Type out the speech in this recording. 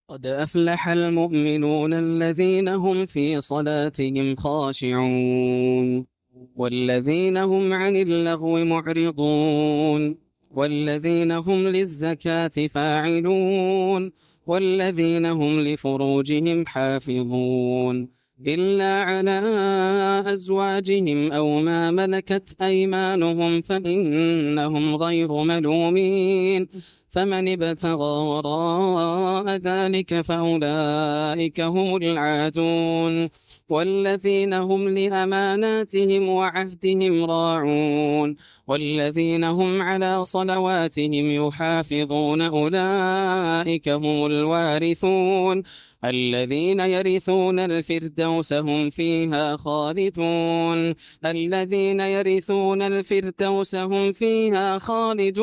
قد أفلح المؤمنون الذين هم في صلاتهم خاشعون والذين هم عن اللغو معرضون والذين هم للزكاة فاعلون والذين هم لفروجهم حافظون إلا على أزواجهم أو ما ملكت أيمانهم فإنهم غير ملومين فمن ابتغى وراء ذلك فأولئك هم العادون والذين هم لأماناتهم وعهدهم راعون والذين هم على صلواتهم يحافظون أولئك هم الوارثون الذين يرثون الفردوس هم فيها خالدون الذين يرثون الفردوس هم فيها خالدون